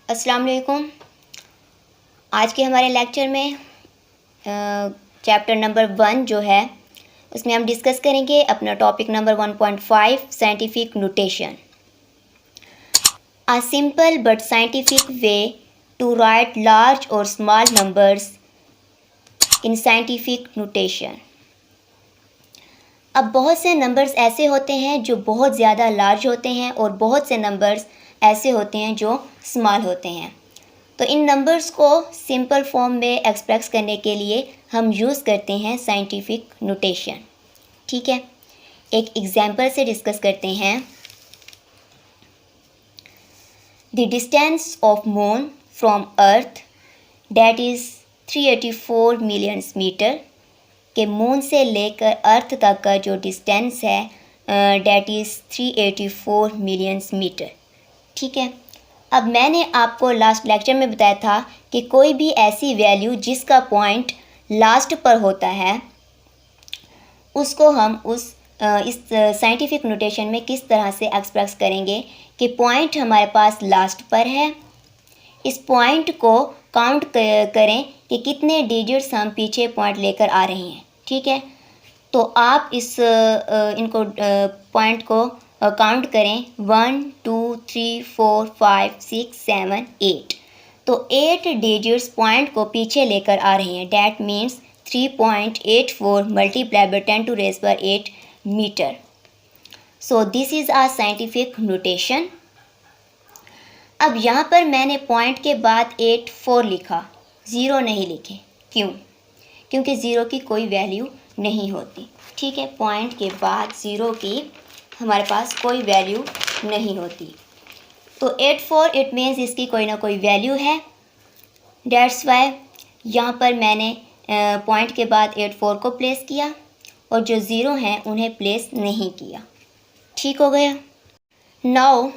अस्सलाम वालेकुम। आज के हमारे लेक्चर में चैप्टर नंबर 1 जो है उसमें हम डिस्कस करेंगे अपना topic number 1.5 scientific notation. A simple but scientific way to write large और small numbers in scientific notation. अब बहुत से नंबर्स ऐसे होते हैं जो बहुत ज़्यादा लार्ज होते हैं और बहुत से नंबर्स ऐसे होते हैं जो स्मॉल होते हैं। तो इन नंबर्स को सिंपल फॉर्म में एक्सप्रेस करने के लिए हम यूज़ करते हैं साइंटिफिक नोटेशन। ठीक है, एक एग्जांपल से डिस्कस करते हैं। The distance of moon from earth that is 384 million metre, के मून से लेकर अर्थ तक का जो डिस्टेंस है डैट इज़ 384 मिलियन मीटर। ठीक है, अब मैंने आपको लास्ट लेक्चर में बताया था कि कोई भी ऐसी वैल्यू जिसका पॉइंट लास्ट पर होता है उसको हम इस साइंटिफिक नोटेशन में किस तरह से एक्सप्रेस करेंगे कि पॉइंट हमारे पास लास्ट पर है, इस पॉइंट को काउंट करें कि कितने डिजिट्स हम पीछे पॉइंट लेकर आ रहे हैं। ठीक है, तो आप इनको पॉइंट को काउंट करें 1 2 3 4 5 6 7 8। तो 8 डिजिट्स पॉइंट को पीछे लेकर आ रहे हैं। That means 3.84 multiply by 10⁸ metre. So this is our scientific notation. अब यहाँ पर मैंने पॉइंट के बाद 84 लिखा, 0 नहीं लिखे। क्यों? क्योंकि 0 की कोई वैल्यू नहीं होती। ठीक है, पॉइंट के बाद 0 की हमारे पास कोई वैल्यू नहीं होती। तो 84 इट मीन्स इसकी कोई ना कोई वैल्यू है। डैट्स वाई यहाँ पर मैंने पॉइंट के बाद 84 को प्लेस किया और जो 0 हैं उन्हें प्लेस नहीं किया। ठीक हो गया। Now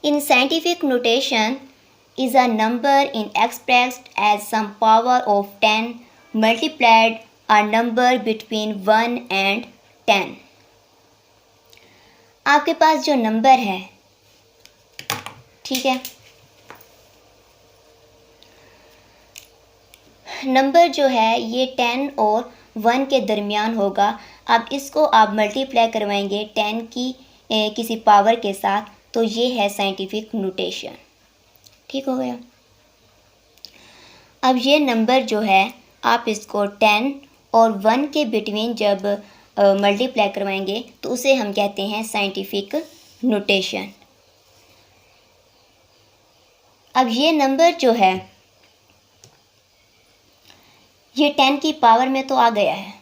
in scientific notation is a number in expressed as some power of 10 multiplied a number between 1 and 10। आपके पास जो नंबर है, ठीक है, नंबर जो है ये 10 और 1 के दरमियान होगा। अब इसको आप मल्टीप्लाई करवाएंगे 10 की किसी पावर के साथ, तो ये है साइंटिफिक नोटेशन। ठीक हो गया। अब ये नंबर जो है आप इसको 10 और 1 के बिटवीन जब मल्टीप्लाई करवाएंगे तो उसे हम कहते हैं साइंटिफिक नोटेशन। अब ये नंबर जो है ये 10 की पावर में तो आ गया है।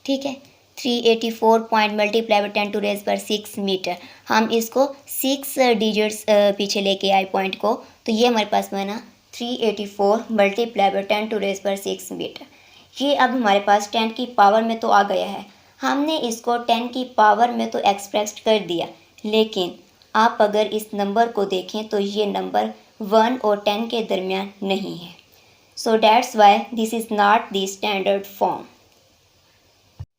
ठीक है, 384 पॉइंट मल्टीप्लाई बाय 10⁶ मीटर। हम इसको 6 डिजिट्स पीछे लेके आए पॉइंट को, तो ये हमारे पास बना 384 मल्टीप्लाई बाय 10⁶ मीटर। ये अब हमारे पास 10 की पावर में तो आ गया है। हमने इसको 10 की पावर में तो एक्सप्रेस कर दिया, लेकिन आप अगर इस नंबर को देखें तो ये नंबर 1 और 10 के दरमियान नहीं है। सो that's why this is not the standard form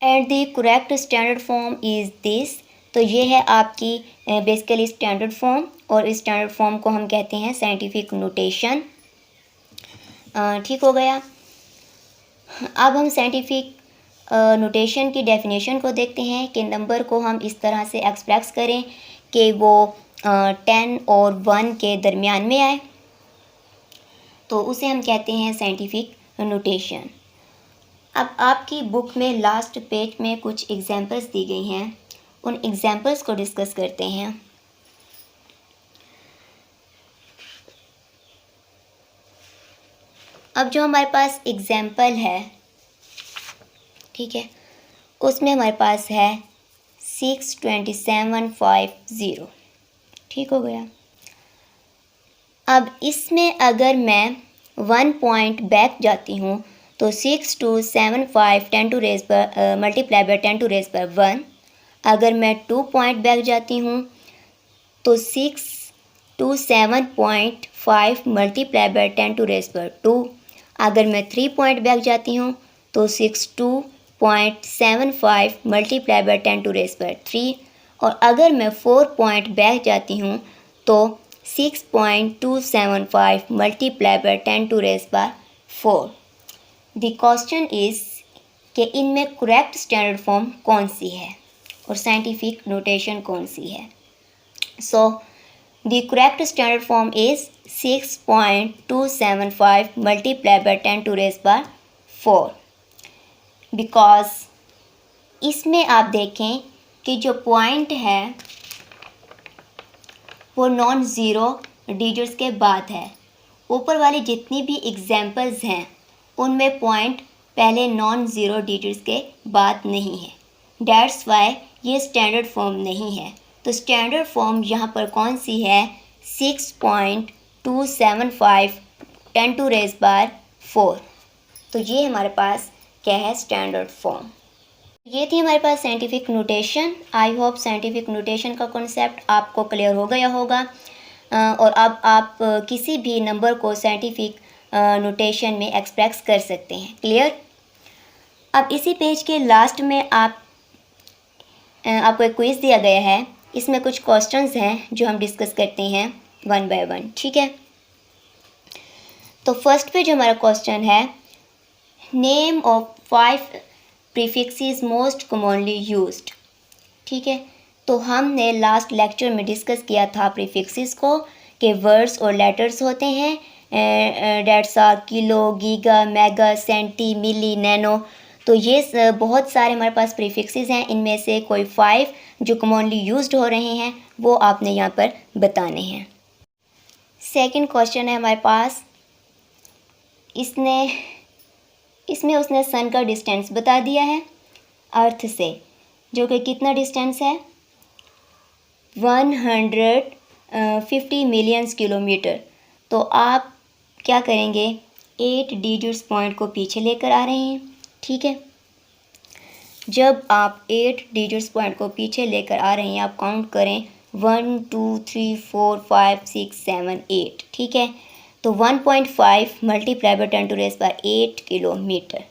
and the correct standard form is this. तो ये है आपकी बेसिकली स्टैंडर्ड फॉर्म, और इस स्टैंडर्ड फॉर्म को हम कहते हैं साइंटिफिक नोटेशन। ठीक हो गया। अब हम साइंटिफिक नोटेशन की डेफिनेशन को देखते हैं कि नंबर को हम इस तरह से एक्सप्रेस करें कि वो 10 और 1 के दरमियान में आए, तो उसे हम कहते हैं साइंटिफिक नोटेशन। अब आपकी बुक में लास्ट पेज में कुछ एग्जांपल्स दी गई हैं, उन एग्जांपल्स को डिस्कस करते हैं। अब जो हमारे पास एग्जाम्पल है, ठीक है, उसमें हमारे पास है 62750। ठीक हो गया। अब इसमें अगर मैं 1 पॉइंट बैक जाती हूँ तो 6275 मल्टीप्लाई बाय 10⁻1। अगर मैं 2 पॉइंट बैक जाती हूँ तो 627.5 मल्टीप्लाई बाय 10⁻2। अगर मैं 3 पॉइंट बैक जाती हूँ तो 62.75 मल्टीप्लाई बाय 10⁻3। और अगर मैं 4 पॉइंट बैक जाती हूँ तो 6.275 multiplied by 10 to raise by 4. The question is कि इनमें करेक्ट स्टैंडर्ड फॉर्म कौन सी है और साइंटिफिक नोटेशन कौन सी है. So the correct standard form is 6.275 multiplied by 10 to raise by 4. Because इसमें आप देखें कि जो पॉइंट है वो नॉन ज़ीरो डिजिट्स के बाद है. ऊपर वाली जितनी भी एग्जांपल्स हैं उनमें पॉइंट पहले नॉन ज़ीरो डिजिट्स के बाद नहीं है. डैट्स वाई ये स्टैंडर्ड फॉर्म नहीं है. तो स्टैंडर्ड फॉर्म यहाँ पर कौन सी है? 6.275 10 to raise by 4. तो ये हमारे पास क्या है? Standard form. ये थी हमारे पास scientific notation. I hope scientific notation का कॉन्सेप्ट आपको क्लियर हो गया होगा और अब आप किसी भी नंबर को साइंटिफिक नोटेशन में एक्सप्रेस कर सकते हैं. क्लियर? अब इसी पेज के लास्ट में आपको एक क्विज़ दिया गया है. इसमें कुछ क्वेश्चंस हैं जो हम डिस्कस करते हैं वन बाय वन. ठीक है, तो फर्स्ट पे जो हमारा क्वेश्चन है, name of 5 prefixes most commonly used. ठीक है, तो हमने लास्ट लेक्चर में डिस्कस किया था प्रीफिक्सेस को कि वर्ड्स और लेटर्स होते हैं. That's are kilo, giga, mega, centi, milli, nano. तो ये बहुत सारे हमारे पास प्रीफिक्सेस हैं. इनमें से कोई 5 जो कॉमनली यूज्ड हो रहे हैं वो आपने यहाँ पर बताने हैं. सेकंड क्वेश्चन है हमारे पास, इसमें उसने सन का डिस्टेंस बता दिया है अर्थ से, जो कि कितना डिस्टेंस है? 150 मिलियन किलोमीटर. तो आप क्या करेंगे? 8 डिजिट्स पॉइंट को पीछे लेकर आ रहे हैं. ठीक है, जब आप 8 डिजिट्स पॉइंट को पीछे लेकर आ रहे हैं, आप काउंट करें 1 2 3 4 5 6 7 8. ठीक है, तो 1.5 multiply by 10 to raise by 8 kilometre.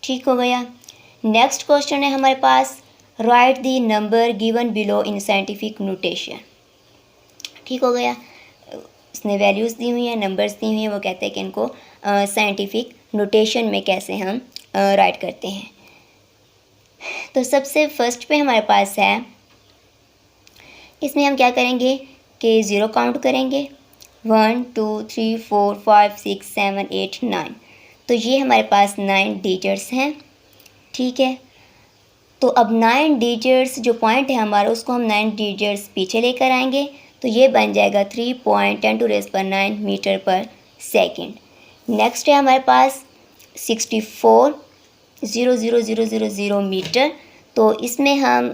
ठीक हो गया. नेक्स्ट क्वेश्चन है हमारे पास, write the number given below in scientific notation. ठीक हो गया. उसने वैल्यूज़ दी हुई हैं, नंबर्स दी हुई हैं. वो कहते हैं कि इनको साइंटिफिक नोटेशन में कैसे हम राइट करते हैं. तो सबसे फर्स्ट पे हमारे पास है, इसमें हम क्या करेंगे कि ज़ीरो काउंट करेंगे. 1 2 3 4 5 6 7 8 9. तो ये हमारे पास 9 डिजिट्स हैं. ठीक है, तो अब 9 डिजिट्स जो पॉइंट है हमारा, उसको हम 9 डिजिट्स पीछे लेकर आएंगे. तो ये बन जाएगा 3.10 to raise by 9 मीटर पर सेकेंड. नेक्स्ट है हमारे पास 64,000,000 मीटर. तो इसमें हम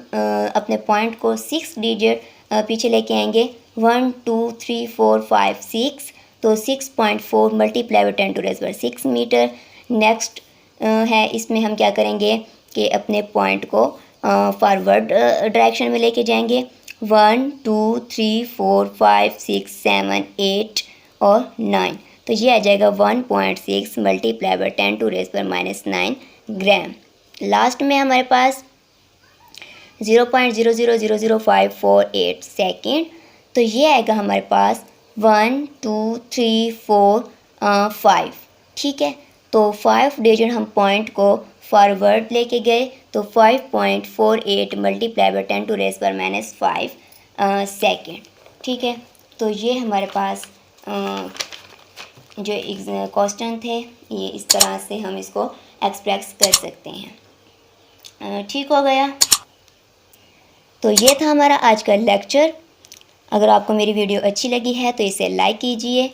अपने पॉइंट को 6 डिजिट पीछे लेके आएंगे. 1 2 3 4 5 6. तो 6.4 multiply by 10 to raise by 6 metre. Next है, इसमें हम क्या करेंगे कि अपने पॉइंट को फॉरवर्ड डायरेक्शन में लेके जाएंगे. 1 2 3 4 5 6 7 8 और 9. तो ये आ जाएगा 1.6 multiply by 10 to raise by -9 gram. Last में हमारे पास 0.00000548 सेकेंड. तो ये आएगा हमारे पास 1 2 3 4 5. ठीक है, तो 5 डिजिट हम पॉइंट को फॉरवर्ड लेके गए. तो 5.48 multiply by 10 to raise by -5 second. ठीक है, तो ये हमारे पास जो क्वेश्चन थे, ये इस तरह से हम इसको एक्सप्रेस कर सकते हैं. ठीक हो गया. तो ये था हमारा आज का लेक्चर. अगर आपको मेरी वीडियो अच्छी लगी है तो इसे लाइक कीजिए